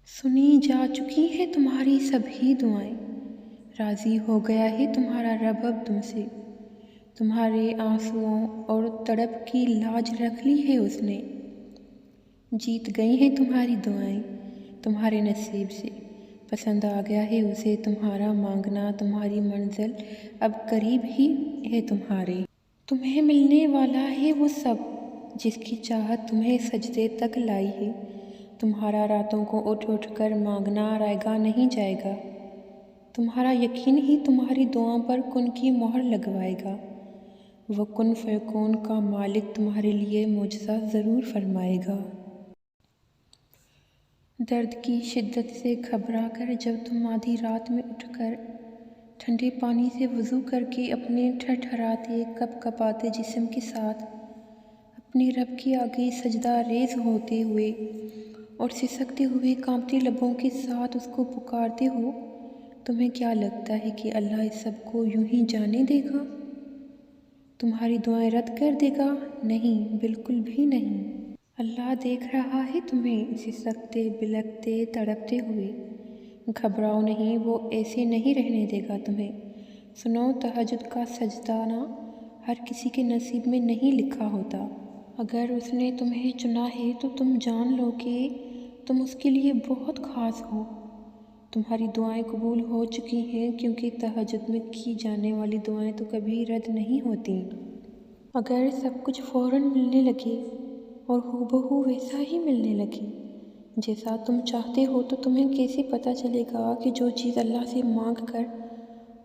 سنی جا چکی ہے تمہاری سبھی دعائیں، راضی ہو گیا ہے تمہارا رب اب تم سے، تمہارے آنسوؤں اور تڑپ کی لاج رکھ لی ہے اس نے، جیت گئی ہیں تمہاری دعائیں تمہارے نصیب سے، پسند آ گیا ہے اسے تمہارا مانگنا، تمہاری منزل اب قریب ہی ہے تمہارے، تمہیں ملنے والا ہے وہ سب جس کی چاہت تمہیں سجدے تک لائی ہے، تمہارا راتوں کو اٹھ اٹھ کر مانگنا رائیگاں نہیں جائے گا، تمہارا یقین ہی تمہاری دعاؤں پر کن کی مہر لگوائے گا، وہ کن فیکون کا مالک تمہارے لیے معجزہ ضرور فرمائے گا۔ درد کی شدت سے گھبرا کر جب تم آدھی رات میں اٹھ کر ٹھنڈے پانی سے وضو کر کے اپنے تھرتھراتے کپ کپاتے جسم کے ساتھ اپنے رب کے آگے سجدہ ریز ہوتے ہوئے اور سسکتے ہوئے کانپتے لبوں کے ساتھ اس کو پکارتے ہو، تمہیں کیا لگتا ہے کہ اللہ اس سب کو یوں ہی جانے دے گا؟ تمہاری دعائیں رد کر دے گا؟ نہیں، بالکل بھی نہیں۔ اللہ دیکھ رہا ہے تمہیں سسکتے بلکتے تڑپتے ہوئے، گھبراؤ نہیں، وہ ایسے نہیں رہنے دے گا تمہیں۔ سنو، تہجد کا سجدہ ہر کسی کے نصیب میں نہیں لکھا ہوتا، اگر اس نے تمہیں چنا ہے تو تم جان لو کہ تم اس کے لیے بہت خاص ہو، تمہاری دعائیں قبول ہو چکی ہیں، کیونکہ تہجد میں کی جانے والی دعائیں تو کبھی رد نہیں ہوتیں۔ اگر سب کچھ فوراً ملنے لگے اور ہو بہو ویسا ہی ملنے لگے جیسا تم چاہتے ہو، تو تمہیں کیسے پتہ چلے گا کہ جو چیز اللہ سے مانگ کر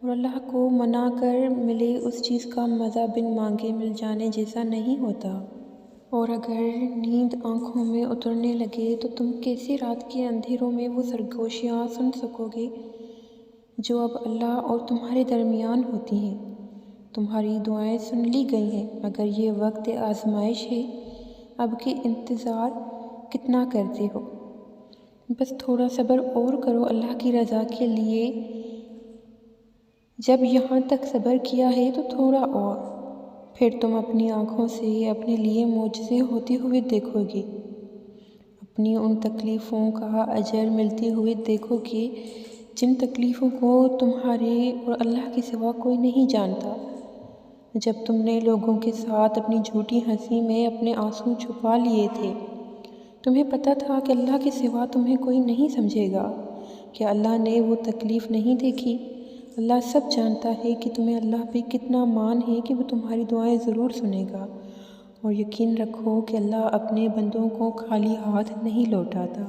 اور اللہ کو منا کر ملے، اس چیز کا مزہ بن مانگے مل جانے جیسا نہیں ہوتا؟ اور اگر نیند آنکھوں میں اترنے لگے تو تم کیسے رات کے اندھیروں میں وہ سرگوشیاں سن سکو گے جو اب اللہ اور تمہارے درمیان ہوتی ہیں؟ تمہاری دعائیں سن لی گئی ہیں، مگر یہ وقت آزمائش ہے، اب کے انتظار کتنا کرتے ہو؟ بس تھوڑا صبر اور کرو اللہ کی رضا کے لیے، جب یہاں تک صبر کیا ہے تو تھوڑا اور، پھر تم اپنی آنکھوں سے اپنے لیے معجزے ہوتے ہوئے دیکھو گے، اپنی ان تکلیفوں کا اجر ملتے ہوئے دیکھو گے جن تکلیفوں کو تمہارے اور اللہ کے سوا کوئی نہیں جانتا۔ جب تم نے لوگوں کے ساتھ اپنی جھوٹی ہنسی میں اپنے آنسو چھپا لیے تھے، تمہیں پتہ تھا کہ اللہ کے سوا تمہیں کوئی نہیں سمجھے گا، کہ اللہ نے وہ تکلیف نہیں دیکھی؟ اللہ سب جانتا ہے کہ تمہیں اللہ پہ کتنا مان ہے کہ وہ تمہاری دعائیں ضرور سنے گا، اور یقین رکھو کہ اللہ اپنے بندوں کو خالی ہاتھ نہیں لوٹاتا۔